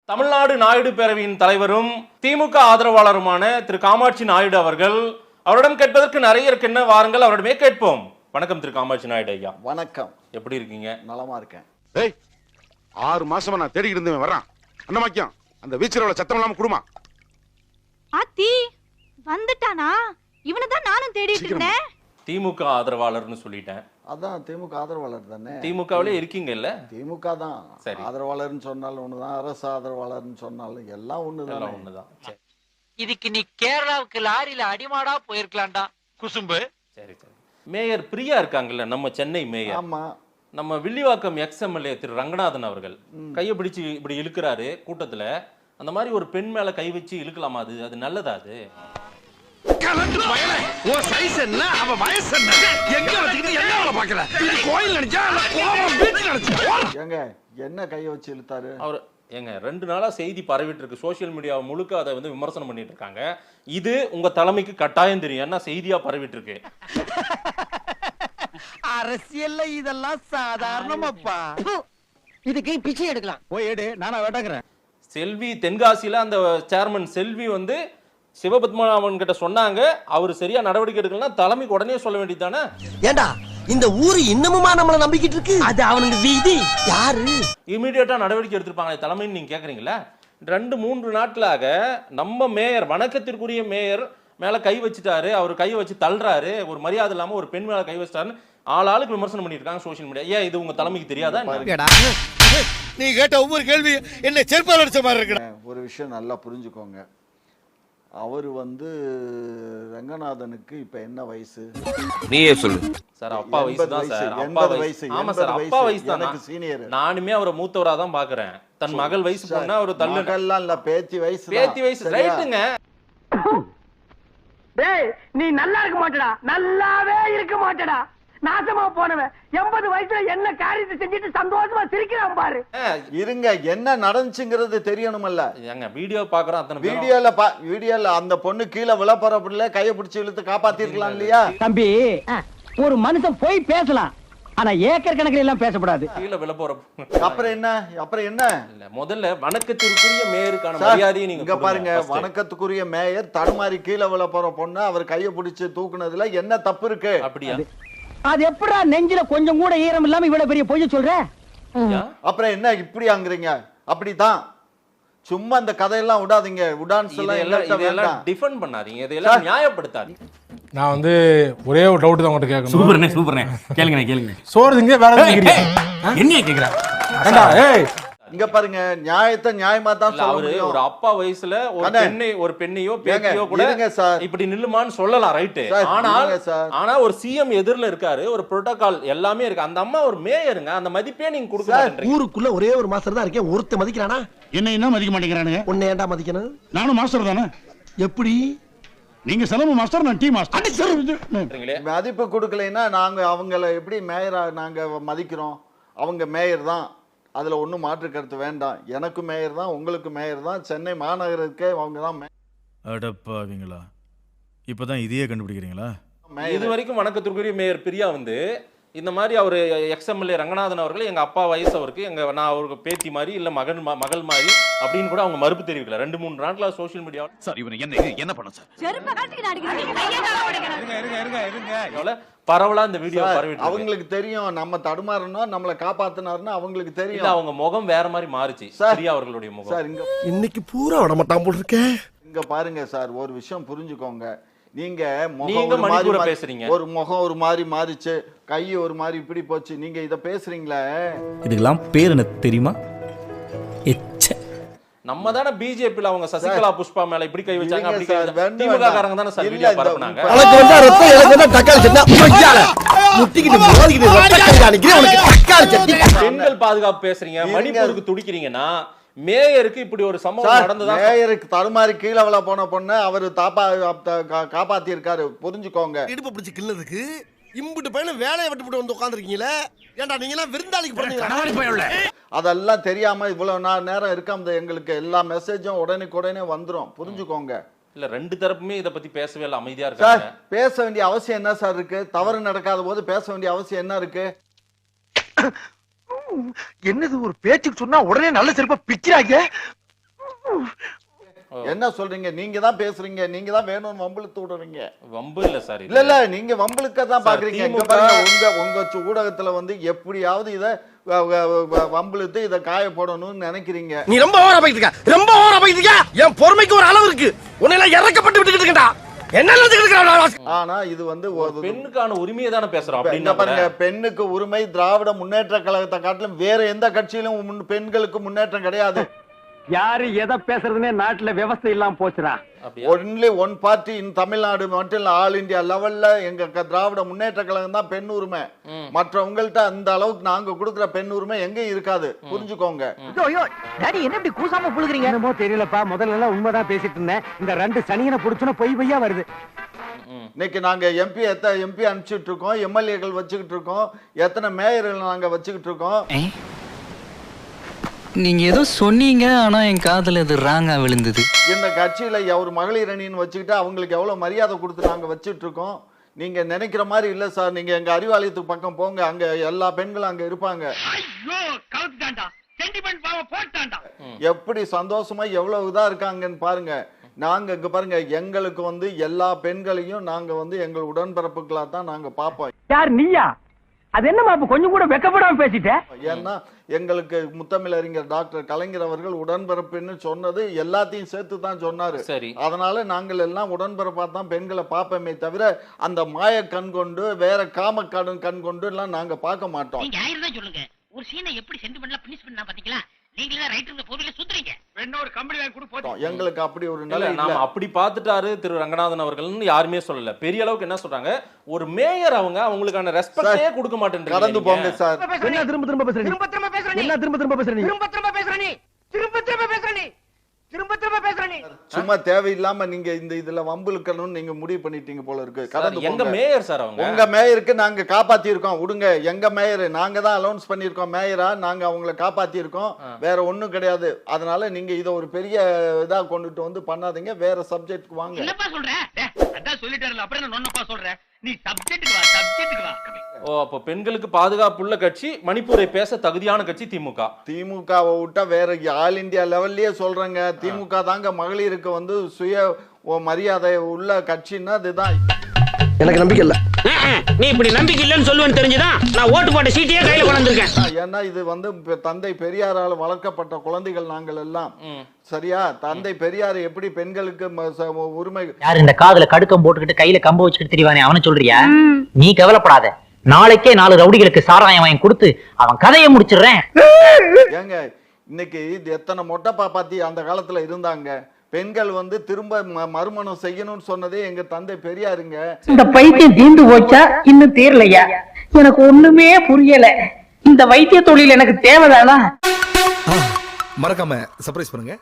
தமிழ்நாடு நாயுடு பேரவையின் தலைவரும் திமுக ஆதரவாளருமான திரு காமாட்சி நாயுடு அவர்கள், அவரிடம் கேட்பதற்கு நிறைய இருக்கு, என்ன வாருங்கள் அவரிடமே கேட்போம். வணக்கம் திரு காமாட்சி நாயுடு ஐயா. வணக்கம். எப்படி இருக்கீங்க? நலமா இருக்கேன். 6 மாசமா நான் தேடி இருந்தேன் வரான். அந்த மாக்கியம் அந்த வீச்சரோட சத்தம் இல்லாம குடுமா. ஆத்தி வந்துட்டானா? இவனதான் நானும் தேடிட்டு இருந்தேன். திமுக ஆதரவாளர்னு சொல்லிட்டேன். அதான் திமுக ஆதரவாளர் தானே. திமுகவிலே இருக்கீங்க இல்ல? திமுக தான். சரி. ஆதரவாளர்னு சொன்னாலும் ஒண்ணுதான், அரசு ஆதரவாளர்னு சொன்னாலும் எல்லாம் ஒண்ணுதான். ஒண்ணுதான். இதுக்கு நீ கேரளாவுக்கு லாரியில அடிமாடா போயிருக்கலாம்டா குசும்பு. சரி சரி. மேயர் பிரியா இருக்காங்கல்ல, நம்ம சென்னை மேயர். ஆமா. நம்ம வில்லிவாக்கம் எக்ஸ்எம்எல்ஏ திரு ரங்கநாதன் அவர்கள் கையை பிடிச்சு இப்படி இழுக்கிறாரு கூட்டத்துல. அந்த மாதிரி ஒரு பெண் மேல கை வச்சு இழுக்கலாமா? அது நல்லதா? அது கலந்து பயல ஓ சைஸ் என்ன அவ வயசு என்ன எங்க வச்சிட்டு என்ன வேலை பார்க்கற? இது கோயில் நினைச்சா இல்ல கோபம் வீட்டு நினைச்சா? ஏங்க என்ன கையை வச்சு இழுத்தாரு அவர்? ஏங்க 2 நாளா செய்தி பரவிட்டு இருக்கு, சோசியல் மீடியா முழுக்க அதை வந்து விமர்சனம் பண்ணிட்டு இருக்காங்க. இது உங்க தலைமைக்கு கட்டாயம் தெரியும், ஏன்னா செய்தியா பரவிட்டு இருக்கு. அரசியல்ல இதெல்லாம் சாதாரணமாப்பா. இதுக்கு பிச்சை எடுக்கலாம். போய் எடு, நானா வேட்டங்கிறேன். செல்வி தென்காசியில அந்த சேர்மன் செல்வி வந்து சிவபத்மநாபன் கிட்ட சொன்னாங்க, அவர் சரியா நடவடிக்கை எடுக்கலாம், தலைமைக்கு உடனே சொல்ல வேண்டியதானே? ஏண்டா இந்த ஊரு இன்னமுமா நம்மள நம்பிக்கிட்டு இருக்கு? அது அவனுக்கு வீதி. யாரு இமீடியட்டா நடவடிக்கை எடுத்திருப்பாங்க தலைமைன்னு நீங்க கேக்குறீங்களா? 2-3 நாட்களாக நம்ம மேயர், வணக்கத்திற்குரிய மேயர் மேல கை வச்சுட்டாரு, அவர் கையை வச்சு தள்ளுறாரு, ஒரு மரியாதை இல்லாம ஒரு பெண் மேல கை வச்சிட்டாருன்னு ஆளுக்கு விமர்சனம் பண்ணிட்டு இருக்காங்க சோசியல் மீடியா. ஏன் இது உங்க தலைமைக்கு தெரியாதா? நீ கேட்ட ஒவ்வொரு கேள்வி என்ன செருப்பால் அடிச்ச மாதிரி இருக்கு. ஒரு விஷயம் நல்லா புரிஞ்சுக்கோங்க. அவர் வந்து ரங்கநாதனுக்கு இப்ப என்ன வயசு? நீயே சொல்லு சார். அப்பா வயசு தான் சார். 80 வயசு. ஆமா சார், அப்பா வயசு தான். எனக்கு சீனியர். நானுமே அவரை மூத்தவரா தான் பாக்குறேன். தன் மகள் வயசு பொண்ணா ஒரு தள்ளு. மகள்லாம் இல்ல, பேத்தி வயசு. பேத்தி வயசு ரைட்டுங்க. டேய் நீ நல்லா இருக்க மாட்டடா, நல்லாவே இருக்க மாட்டடா. நாசமா போனவன் 80 வயசுல என்ன காரியத்தை செஞ்சுட்டு சந்தோஷமா சிரிக்கிறான் பாரு. இருங்க, என்ன நடந்துச்சுங்கிறது தெரியணும்ல. ஏங்க வீடியோ பாக்குறோம், அத்தனை வீடியோல அந்த பொண்ணு கீழே விழப்பறப்பல கையை பிடிச்சு இழுத்து காப்பாத்திருக்கலாம் இல்லையா? தம்பி, ஒரு மனுஷன் போய் பேசலாம், ஆனா ஏக்கர் கணக்கில் எல்லாம் பேசக்கூடாது. கீழே விழ போற அப்புறம் என்ன? இல்ல, முதல்ல வணக்கத்திற்குரிய மேயருக்கான மரியாதையை நீங்க இங்க பாருங்க. வணக்கத்துக்குரிய மேயர் தடுமாறி கீழே விழ போற பொண்ணு அவர் கையை பிடிச்சு தூக்குனதுல என்ன தப்பு இருக்கு? அப்படியா? அது எப்படா நெஞ்சில கொஞ்சம் கூட ஈரம் இல்லாம இவ்வளவு பெரிய பொய்ய சொல்ற? அப்புறம் என்ன இப்படி ஆங்குறீங்க? அப்படிதான். சும்மா அந்த கதையெல்லாம் விடாதீங்க. இதெல்லாம் டிஃபெண்ட் பண்ணாதீங்க, இதெல்லாம் நியாயப்படுத்தாதீங்க. நான் வந்து ஒரே ஒரு டவுட் தான் உங்கள்கிட்ட கேட்கணும். சூப்பர்ண்ணே கேளுங்க. சோறு திங்க வேற என்ன கேக்குறேன்? இங்க பாருங்க, நியாயத்தை நியாயமா தான் சொல்ல அவரு முடியும். ஒரு அப்பா வயசுல ஒரு பெண்ணையோ பேத்தியோ கூட இப்படி நில்லுமான்னு சொல்லலாம், ரைட்டு. ஆனா ஒரு சிஎம் எதிரில இருக்காரு, ஒரு புரோட்டோகால் எல்லாமே இருக்கு. அந்த அம்மா ஒரு மேயருங்க, அந்த மதிப்பே நீங்க கொடுக்க மாட்டீங்க. ஊருக்குள்ள ஒரே ஒரு மாஸ்டர் தான் இருக்கேன், ஒருத்த மதிக்கிறானா? என்ன மதிக்க மாட்டேங்கிறானுங்க? உன்னை ஏன்டா மதிக்கணும்? நானும் மாஸ்டர் தானே. எப்படி? நீங்க சிலம்பு மாஸ்டர், நான் டீ மாஸ்டர். மதிப்பு கொடுக்கலைன்னா நாங்க அவங்கள எப்படி மேயரா நாங்க மதிக்கிறோம்? அவங்க மேயர் தான், அதுல ஒன்றும் மாற்று கருத்து வேண்டாம். எனக்கு மேயர் தான், உங்களுக்கு மேயர் தான், சென்னை மாநகரத்துக்கே அவங்க தான் அடப்பாவீங்களா? இப்பதான் இதையே கண்டுபிடிக்கிறீங்களா? இது வரைக்கும் வணக்கத்திற்குரிய மேயர் பிரியா வந்து இந்த மாதிரி அவர் எக்ஸ்எம்எல்ஏ ரங்கநாதன் அவர்கள் எங்க அப்பா வயசு அவருக்கு, நான் அவருக்கு பேத்தி மாதிரி இல்ல மகள் மாதிரி அப்படின்னு கூட அவங்க மறுப்பு தெரிவிக்கல. 2-3 நாட்களா சோசியல் மீடியாவில். சார் இவன் என்ன பண்ண சார்? பரவலா இந்த வீடியோ பரவிட்டு அவங்களுக்கு தெரியும் நம்ம தடுமாறணும், நம்மளை காப்பாத்தினாருன்னு அவங்களுக்கு தெரியும். அவங்க முகம் வேற மாதிரி மாறுச்சு பிரியா அவர்களுடைய முகம். சார் இன்னைக்கு பூரா விட மாட்டான் போல் இருக்கேன். இங்க பாருங்க சார், ஒரு விஷயம் புரிஞ்சுக்கோங்க. நீங்க மணிப்பூர பேசுறீங்க, ஒரு முகம் ஒரு மாதிரி மாறிச்சு, கை ஒரு மாதிரி இப்படி போச்சு, நீங்க இத பேசுறீங்களே, இதுக்கெல்லாம் பேர் என்ன தெரியுமா? நம்ம தானே பிஜேபில அவங்க சசிகலா புஷ்பா மேல இப்படி கை வச்சாங்க, அப்படி கை வச்சாங்க. திமுக காரங்க தானே சார் வீடியோ பரப்புனாங்க. எனக்கு வந்தா ரத்தம், எனக்கு வந்தா தக்காளி சட்னி மொய்யால முட்டிக்கிட்டு மோதிக்கிட்டு ரத்தம் காணிக்கிறேன். உனக்கு தக்காளி சட்னி. பெண்கள் பாதுகாப்பு பேசுறீங்க, மணிப்பூருக்கு துடிக்கிறீங்கன்னா மேயருக்கு இப்படி ஒரு சம்பவம் நடந்ததா? மேயருக்கு தடுமாறி கீழே விழ போன பொண்ணு அவர் காப்பாத்தி இருக்காரு, புரிஞ்சுக்கோங்க. இடுப்பு பிடிச்சு கிள்ளதுக்கு இம்புட்டு பையன வேலையை விட்டு வந்து உட்கார்ந்துருக்கீங்களே. ஏன்டா நீங்க எல்லாம் விருந்தாளிக்கு போறீங்க? அதெல்லாம் தெரியாம இவ்வளவு நேரம் இருக்காம எங்களுக்கு எல்லா மெசேஜும் உடனே வந்துரும், புரிஞ்சுக்கோங்க. இல்ல 2 தரப்புமே இத பத்தி பேசவே இல்ல, அமைதியா இருக்காங்க. பேச வேண்டிய அவசியம் என்ன சார் இருக்கு? தவறு நடக்காத போது பேச வேண்டிய அவசியம் என்ன இருக்கு? என்னது ஒரு பேச்சுக்கு சொன்னா உடனே நல்ல செருப்பா பிக்கிறாங்க. என்ன சொல்றீங்க? நீங்க தான் பேசுறீங்க, நீங்க தான் வேணும்னு வம்பிழுத்து விடுறீங்க. வம்பு இல்ல சார் இது. இல்ல நீங்க வம்பிழுக்க தான் பாக்குறீங்க. இங்க பாருங்க, உங்க ஊடகத்துல வந்து எப்படியாவது இத வம்பிழுத்து இத காய போடணும்னு நினைக்கிறீங்க. நீ ரொம்ப ஓவரா போயிட்டு இருக்க, ரொம்ப ஓவரா போயிட்டு இருக்க. என் பொறுமைக்கு ஒரு அளவு இருக்கு. உன்னை எல்லாம் இறக்கப்பட்டு விட்டுக்கிட்டு இருக்கடா. என்ன நினைச்சுக்கிட்டு? ஆனா இது வந்து பெண்ணுக்கான உரிமையை தானே பேசுறோம். இங்க அப்படின்னா பாருங்க, பெண்ணுக்கு உரிமை திராவிட முன்னேற்ற கழகத்தை காட்டிலும் வேற எந்த கட்சியிலும் பெண்களுக்கு முன்னேற்றம் கிடையாது. யாரு எதை பேசுறதுன்னே நாட்டுல விவசாயம் இல்லாம போச்சுடா. ஒன்லி ஒன் பார்ட்டி இன் தமிழ்நாடு மட்டும் இல்ல, ஆல் இந்தியா லெவல்ல எங்க திராவிட முன்னேற்ற கழகம் தான் பெண் உரிமை. மற்றவங்கள்ட்ட அந்த அளவுக்கு நாங்க கொடுக்குற பெண் உரிமை எங்க இருக்காது, புரிஞ்சுக்கோங்க. டாடி என்ன இப்படி கூசாம புழுகுறீங்க? என்னமோ தெரியலப்பா, முதல்ல எல்லாம் உண்மைதான் பேசிட்டு இருந்தேன். இந்த ரெண்டு சனியனை புடிச்சுனா பொய் பொய்யா வருது. இன்னைக்கு நாங்க எம்பி அனுப்பிச்சுட்டு இருக்கோம், எம்எல்ஏக்கள் வச்சுக்கிட்டு இருக்கோம், எத்தனை மேயர்கள் நாங்க வச்சுக்கிட்டு இருக்கோம். நீங்க ஏதோ சொன்னீங்க, ஆனா என் காதுல அது ராங்கா விழுந்தது. இந்த கட்சியில ஒரு மகளிர் அணின்னு வச்சுக்கிட்டு அவங்களுக்கு எவ்வளவு மரியாதை கொடுத்து நாங்க வச்சுட்டு இருக்கோம். நீங்க நினைக்கிற மாதிரி இல்ல சார். நீங்க எங்க அறிவாலயத்துக்கு பக்கம் போங்க, அங்க எல்லா பெண்களும் அங்க இருப்பாங்க. எப்படி சந்தோஷமா எவ்வளவு இதா இருக்காங்கன்னு பாருங்க. நாங்க இங்க பாருங்க, எங்களுக்கு வந்து எல்லா பெண்களையும் நாங்க வந்து எங்கள் உடன்பிறப்புகளா தான் நாங்க பாப்போம். யார் நீயா? அது என்னமா கொஞ்சம் கூட வெக்கப்படாம பேசிட்ட? ஏன்னா எங்களுக்கு முத்தமிழறிஞர் டாக்டர் கலைஞர் அவர்கள் உடன்பிறப்புன்னு சொன்னது எல்லாத்தையும் சேர்த்து தான் சொன்னாரு. சரி, அதனால நாங்கள் எல்லாம் உடன்பிறப்பா தான் பெண்களை பார்ப்போமே தவிர அந்த மாய கண் கொண்டு வேற காம கண் கொண்டு எல்லாம் நாங்க பார்க்க மாட்டோம். நீங்க ஆயிரம் சொல்லுங்க, ஒரு சீனை எப்படி சென்டிமெண்டலா பினிஷ் பண்ணா பாத்தீங்களா? நீங்களே ரைட் இந்த பொருளை சுத்துறீங்க. வேணா ஒரு கம்பெனி வாங்கி கொடுப்போம். எங்களுக்கு அப்படி ஒரு நிலை இல்ல. நாம அப்படி பார்த்துட்டாரு திரு ரங்கநாதன் அவர்கள்னு யாருமே சொல்லல. பெரிய அளவுக்கு என்ன சொல்றாங்க, ஒரு மேயர் அவங்களுக்கான ரெஸ்பெக்டே கொடுக்க மாட்டேன்றீங்க. கடந்து போங்க சார். என்ன திரும்ப பேசுற நீ? என்ன திரும்ப பேசுற நீ? திரும்ப பேசுற நீ? சும்மா தேவையில்லாம நீங்க இந்த இதுல வம்புலுக்கணும்னு நீங்க முடிவு பண்ணிட்டீங்க போல இருக்கு. கடந்து எங்க மேயர் சார் அவங்க. உங்க மேயருக்கு நாங்க காப்பாத்தி இருக்கோம். விடுங்க, எங்க மேயர் நாங்க தான் அலௌன்ஸ் பண்ணிருக்கோம். மேயரா நாங்க அவங்கள காப்பாத்தி இருக்கோம், வேற ஒண்ணும் கிடையாது. அதனால நீங்க இத ஒரு பெரிய இதா கொண்டுட்டு வந்து பண்ணாதீங்க. வேற சப்ஜெக்ட்க்கு வாங்க. என்னப்பா சொல்ற? அதான் சொல்லிட்டாருல, அப்புறம் என்ன நொன்னப்பா சொல்ற? நீ சப்ஜெக்ட்க்கு வா, சப்ஜெக்ட்க்கு வா. ஓ, அப்ப பெண்களுக்கு பாதுகாப்புள்ள கட்சி, மணிப்பூரை பேச தகுதியான கட்சி திமுக. திமுகவை விட்டா வேற ஆல் இந்தியா லெவல்லயே சொல்றாங்க. திமுக தாங்க மகளிருக்கு வந்து சுய மரியாதை உள்ள கட்சின்னா அதுதான். எனக்கு நம்பிக்கை இல்ல. நீ இப்படி நம்பிக்கை இல்லன்னு சொல்லுவேன்னு தெரிஞ்சுதான் நான் ஓட்டு போட்ட சீட்டையே கையில கொண்டு வந்திருக்கேன். ஏன்னா இது வந்து தந்தை பெரியாரால் வளர்க்கப்பட்ட குழந்தைகள் நாங்கள் எல்லாம். சரியா? தந்தை பெரியார் எப்படி பெண்களுக்கு உரிமை. யார் இந்த காதுல கடுக்கம் போட்டுக்கிட்டு கையில கம்ப வச்சுக்கிட்டு திரிவானே அவனை சொல்றியா? நீ கவலைப்படாத, நாளைக்கே 4 ரவுடிகளுக்கு சாராயம் வாங்கி கொடுத்து அவன் கதையை முடிச்சிடுறேன். ஏங்க, இன்னைக்கு எத்தனை மொட்டை பாப்பாத்தி அந்த காலத்துல இருந்தாங்க. பெண்கள் வந்து திரும்ப மறுமணம் செய்யணும்னு சொன்னதே எங்க தந்தை பெரியாருங்க. இந்த பைத்தியம் தீண்டு போச்சா இன்னும் தீரலையா? எனக்கு ஒண்ணுமே புரியல. இந்த வைத்திய தொழில் எனக்கு தேவைதானா? மறக்காம சர்ப்ரைஸ் பண்ணுங்க.